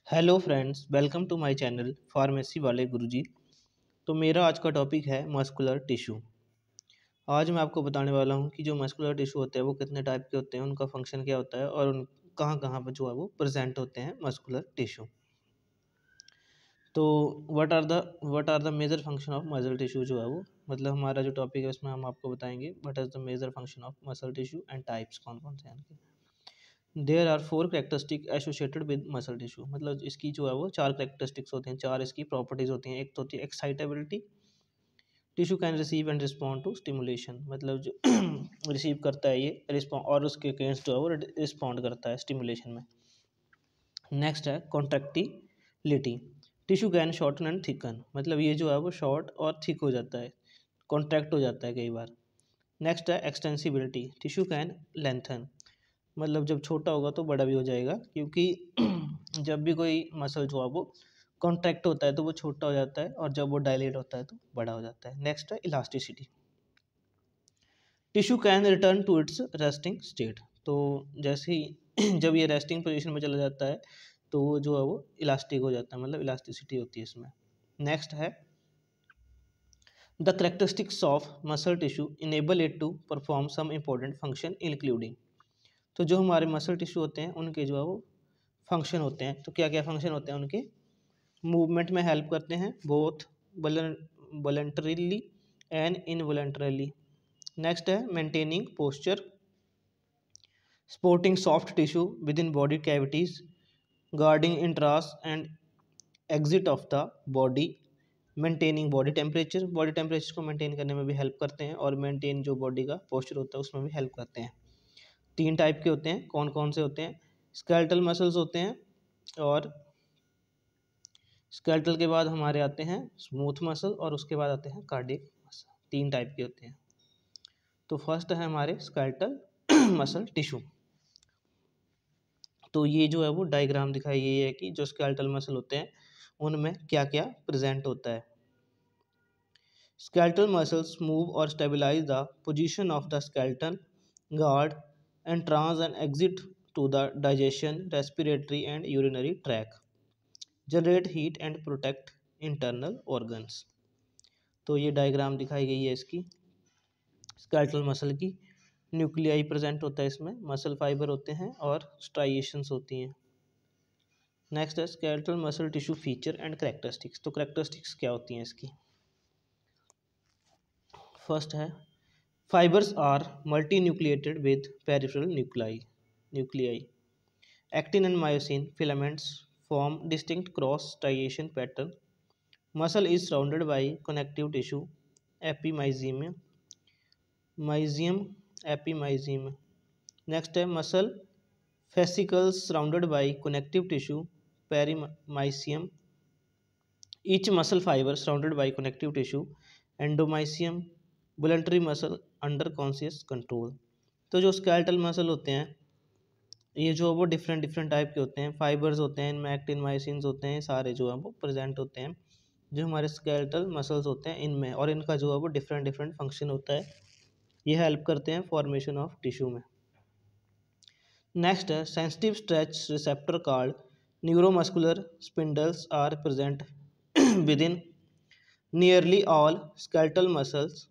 Hello friends, welcome to my channel pharmacy वाले गुरुजी। तो मेरा आज का टॉपिक है मस्कुलर टिश्यू। आज मैं आपको बताने वाला हूं कि जो मस्कुलर टिश्यू होते हैं वो कितने टाइप के होते हैं, उनका फंक्शन क्या होता है और उन कहाँ कहाँ पर जो है वो प्रेजेंट होते हैं मस्कुलर टिश्यू। तो what are the major function of muscle tissue जो है वो, मतलब हमारा जो टॉपिक है उसमें हम आपको बताएंगे what is the major function of muscle tissue and types कौन कौन से हैं इनके। There are four characteristic associated with muscle tissue, मतलब इसकी जो है वो चार करेक्टरिस्टिक्स होती हैं, चार इसकी प्रॉपर्टीज होती हैं। एक तो होती है excitability, tissue can receive and respond to stimulation, मतलब जो रिसीव करता है ये रिस्पॉन्ड और उसके अगेंस्ट जो है वो रिस्पॉन्ड करता है स्टिमुलेशन में। नेक्स्ट है contractility, tissue can shorten and thicken, मतलब ये जो है वो शॉर्ट और थिक हो जाता है, कॉन्ट्रैक्ट हो जाता है कई बार। नेक्स्ट है एक्सटेंसिबिलिटी, टिश्यू कैन लेंथन, मतलब जब छोटा होगा तो बड़ा भी हो जाएगा, क्योंकि जब भी कोई मसल जो है वो कॉन्ट्रैक्ट होता है तो वो छोटा हो जाता है और जब वो डायलेट होता है तो बड़ा हो जाता है। नेक्स्ट है elasticity, tissue can return to its resting state, तो जैसे ही जब ये रेस्टिंग पोजीशन में चला जाता है तो वो जो है वो इलास्टिक हो जाता है, मतलब इलास्टिसिटी होती है इसमें। नेक्स्ट है the characteristics of muscle tissue enable it to perform some important function including, तो जो हमारे मसल टिश्यू होते हैं उनके जो है वो फंक्शन होते हैं, तो क्या क्या फंक्शन होते हैं उनके। मूवमेंट में हेल्प करते हैं both voluntarily and involuntarily. Next है maintaining posture, supporting soft tissue within body cavities, guarding entrance and exit of the body, maintaining body temperature को मेंटेन करने में भी हेल्प करते हैं और मेंटेन जो बॉडी का पोस्चर होता है उसमें भी हेल्प करते हैं। तीन टाइप के होते हैं, कौन कौन से होते हैं। स्केलेटल मसल्स होते हैं और स्केलेटल के बाद हमारे आते हैं स्मूथ मसल और उसके बाद आते हैं कार्डियक मसल, तीन टाइप के होते हैं। तो फर्स्ट है हमारे स्केलेटल मसल टिश्यू। तो ये जो है वो डायग्राम दिखाई गई है कि जो स्केलेटल मसल होते हैं उनमें क्या क्या प्रेजेंट होता है। स्केलेटल मसल्स मूव और stabilize the position of the skeleton, guard entrance and exit to the digestion, respiratory and urinary tract, generate heat and protect internal organs। तो ये डायग्राम दिखाई गई है इसकी स्केलेटल मसल की। न्यूक्लियाई प्रेजेंट होता है इसमें, मसल फाइबर होते हैं और स्ट्राइएशंस होती हैं। नेक्स्ट है skeletal muscle tissue feature and characteristics, तो करेक्टरिस्टिक्स क्या होती हैं इसकी। फर्स्ट है fibres are multi nucleated with peripheral nuclei, actin and myosin filaments form distinct cross striation pattern. Muscle is surrounded by connective tissue, epimysium, epimysium. Next है muscle fascicles surrounded by connective tissue, perimysium. Each muscle fiber surrounded by connective tissue, endomysium. Voluntary muscle under conscious control। तो जो skeletal muscle होते हैं ये जो वो different different type के होते हैं, फाइबर्स होते हैं, इनमें एक्टिन मायोसिन्स होते हैं, सारे जो है वो प्रेजेंट होते हैं जो हमारे स्केलेटल मसल्स होते हैं इनमें, और इनका जो है वो डिफरेंट डिफरेंट फंक्शन होता है, ये हेल्प करते हैं फॉर्मेशन ऑफ टिश्यू में। नेक्स्ट है sensitive stretch receptor called neuromuscular spindles are present within nearly all skeletal muscles.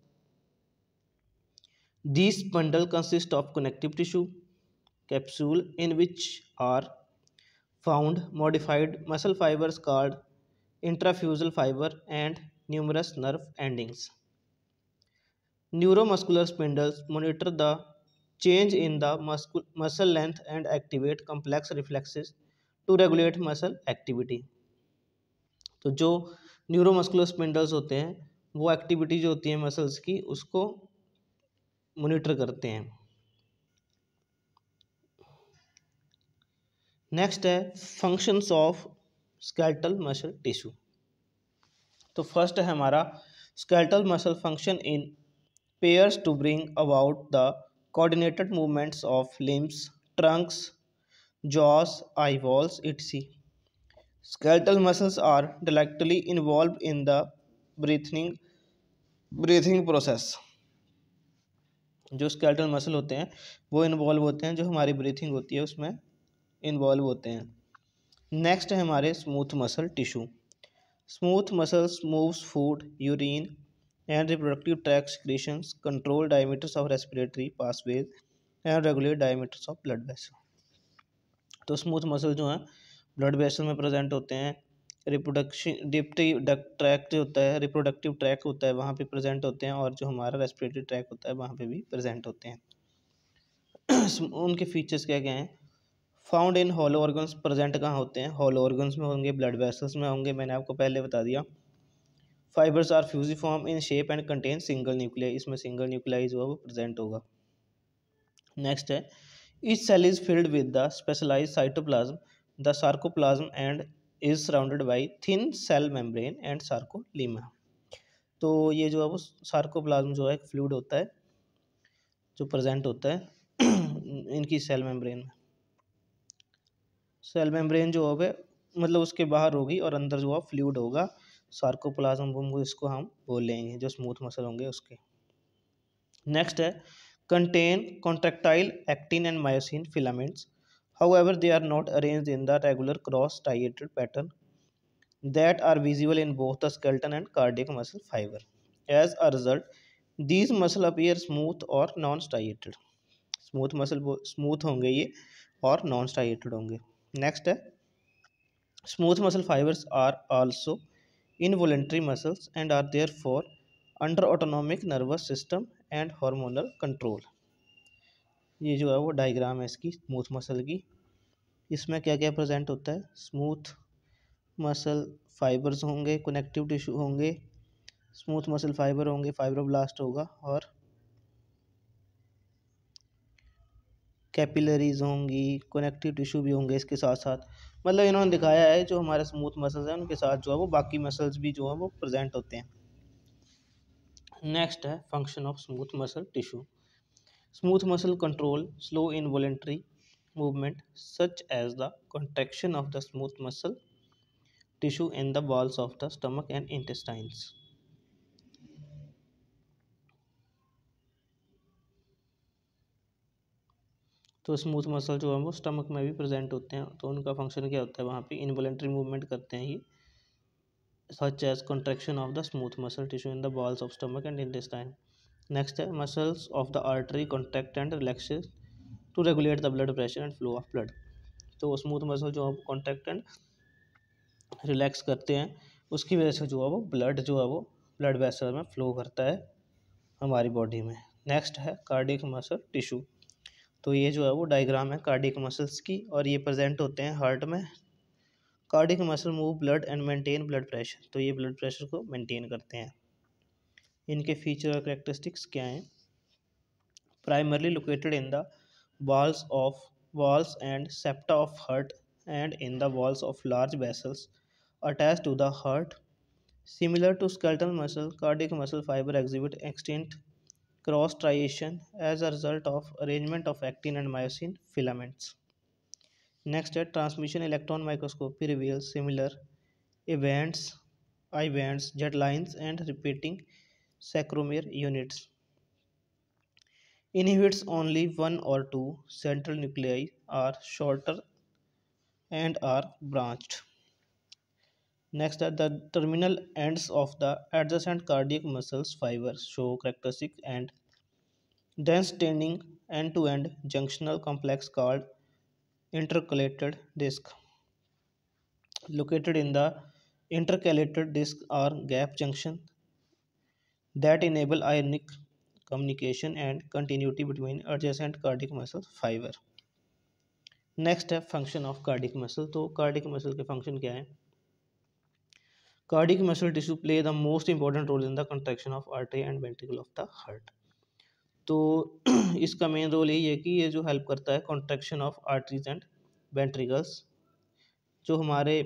These bundle consist of connective tissue capsule in which are found modified muscle fibers called intrafusal fiber and numerous nerve endings. Neuromuscular spindles monitor the change in the muscle length and activate complex reflexes to regulate muscle activity। तो जो neuromuscular spindles होते हैं वो activity जो होती है muscles की उसको मॉनिटर करते हैं। नेक्स्ट है functions of skeletal muscle tissue. तो फर्स्ट है हमारा skeletal muscle function in pairs to bring about the coordinated movements of limbs, trunks, jaws, eyeballs etc. Skeletal muscles are directly involved in the breathing process। जो skeletal muscle होते हैं वो involve होते हैं, जो हमारी ब्रीथिंग होती है उसमें इन्वॉल्व होते हैं। नेक्स्ट है हमारे smooth muscle tissue. Smooth muscles moves food, urine and reproductive tract secretions, control diameters of respiratory pathways and regulate diameters of blood vessel। तो स्मूथ मसल जो हैं ब्लड वेसल में प्रेजेंट होते हैं, रिप्रोडक्शन डिप्टिव ट्रैक जो होता है, रिप्रोडक्टिव ट्रैक होता है वहाँ पे प्रेजेंट होते हैं, और जो हमारा रेस्पिरेटरी ट्रैक होता है वहाँ पे भी प्रेजेंट होते हैं। उनके फीचर्स क्या क्या हैं? Found in hollow organs, present कहाँ होते हैं? हॉलो ऑर्गन्स में होंगे, ब्लड वेसल्स में होंगे, मैंने आपको पहले बता दिया। Fibres are fusiform in shape and contain single nuclei, इसमें सिंगल न्यूक्लियाई जो है वो प्रेजेंट होगा। नेक्स्ट है each cell is filled with the specialised cytoplasm, the sarcoplasm and is surrounded by thin cell membrane and sarcolemma. तो ये जो है वो सार्कोप्लाज्म जो है एक फ्लूइड होता है जो प्रेजेंट होता है इनकी सेल मेम्ब्रेन में। सेल मेम्ब्रेन जो होगा मतलब उसके बाहर होगी और अंदर जो है फ्लूइड होगा, सार्कोप्लाज्म इसको हम बोल लेंगे, जो स्मूथ मसल होंगे उसके। नेक्स्ट है contain contractile actin and myosin filaments, however they are not arranged in the regular cross striated pattern that are visible in both the skeleton and cardiac muscle fiber. As a result these muscle appear smooth or non striated। Smooth muscle smooth होंगे ये और non striated होंगे। Next है smooth muscle fibres are also involuntary muscles and are therefore under autonomic nervous system and hormonal control. ये जो है वो diagram है इसकी स्मूथ मसल की। इसमें क्या क्या प्रेजेंट होता है? स्मूथ मसल फाइबर्स होंगे, कनेक्टिव टिश्यू होंगे, स्मूथ मसल फाइबर होंगे, फाइब्रोब्लास्ट होगा, और कैपिलरीज होंगी, कनेक्टिव टिश्यू भी होंगे इसके साथ साथ। मतलब इन्होंने दिखाया है जो हमारे स्मूथ मसल्स हैं उनके साथ जो है वो बाकी मसल्स भी जो है वो प्रेजेंट होते हैं। नेक्स्ट है function of smooth muscle tissue. Smooth muscle control slow involuntary movement such as the contraction of the smooth muscle tissue in the walls of the stomach and intestines। तो smooth muscle जो है वो stomach में भी present होते हैं, तो उनका फंक्शन क्या होता है? वहाँ पे इनवॉलेंट्री मूवमेंट करते हैं ये, such as contraction of the smooth muscle tissue in the walls of stomach and intestine। Next है muscles of the artery contract and relaxes to regulate the blood pressure and flow of blood. तो smooth muscle जो है contract and relax करते हैं, उसकी वजह से जो है वो ब्लड जो है वो ब्लड वेसल में फ्लो करता है हमारी बॉडी में। नेक्स्ट है कार्डियक मसल टिश्यू। तो ये जो है वो डायग्राम है कार्डियक मसल्स की, और ये प्रेजेंट होते हैं हार्ट में। Cardiac muscle move blood and maintain blood pressure, तो ये ब्लड प्रेशर को मेंटेन करते हैं। इनके फीचर और कैरेक्टरिस्टिक्स क्या हैं? Primarily located in the walls and septa of heart and in the walls of large vessels attached to the heart. Similar to skeletal muscle, cardiac muscle fiber exhibit extinct cross striation as a result of arrangement of actin and myosin filaments। Next है transmission electron microscopy reveals similar events, I bands, jet lines and repeating sarcomere units। Inhibits only one or two central nuclei, are shorter and are branched। Next are the terminal ends of the adjacent cardiac muscles fibers show characteristic and dense staining end-to-end junctional complex called intercalated disc। Located in the intercalated disc are gap junction that enable ionic communication and continuity between adjacent cardiac muscle fiber। Next है function of cardiac muscle. तो cardiac muscle के function क्या है? Cardiac muscle tissue play the most important role in the contraction of artery and ventricle of the heart. तो इसका main role यही है कि ये जो हेल्प करता है contraction of arteries and ventricles, जो हमारे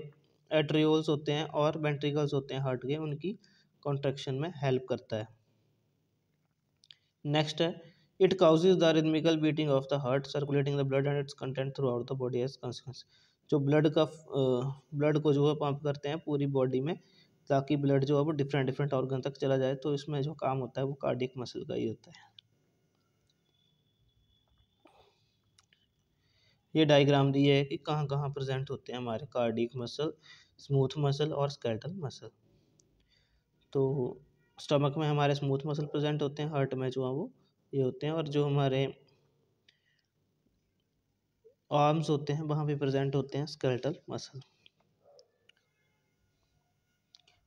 एट्रियोल्स होते हैं और वेंट्रिकल्स होते हैं हार्ट के, उनकी कॉन्ट्रैक्शन में हेल्प करता है। नेक्स्ट है it causes the rhythmical beating of the heart circulating the blood and its content throughout the body as consequence. जो ब्लड को जो है पंप करते हैं पूरी बॉडी में, ताकि ब्लड जो है वो डिफरेंट डिफरेंट ऑर्गन तक चला जाए, तो इसमें जो काम होता है वो कार्डियक मसल का ही होता है। ये डायग्राम दिए है कि कहाँ कहाँ प्रेजेंट होते हैं हमारे कार्डियक मसल, स्मूथ मसल और स्केलेटल मसल। तो स्टमक में हमारे स्मूथ मसल प्रेजेंट होते हैं, हार्ट में जो है वो ये होते हैं, और जो हमारे आर्म्स होते हैं वहाँ पे प्रेजेंट होते हैं स्केलेटल मसल।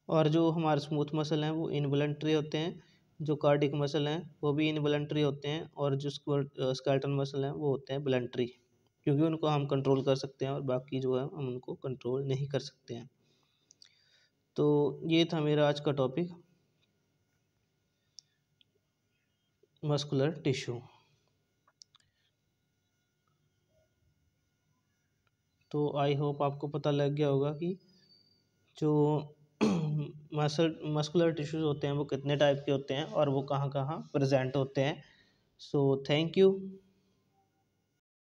और जो हमारे स्मूथ मसल हैं वो इनवॉलंटरी होते हैं, जो कार्डियक मसल हैं वो भी इनवॉलंटरी होते हैं, और जो स्केलेटल मसल हैं वो होते हैं वॉलंटरी, क्योंकि उनको हम कंट्रोल कर सकते हैं और बाकी जो है हम उनको कंट्रोल नहीं कर सकते हैं। तो ये था मेरा आज का टॉपिक, मस्कुलर टिश्यू। तो आई होप आपको पता लग गया होगा कि जो मस्कुलर टिश्यूज होते हैं वो कितने टाइप के होते हैं और वो कहाँ कहाँ प्रेजेंट होते हैं। So thank you.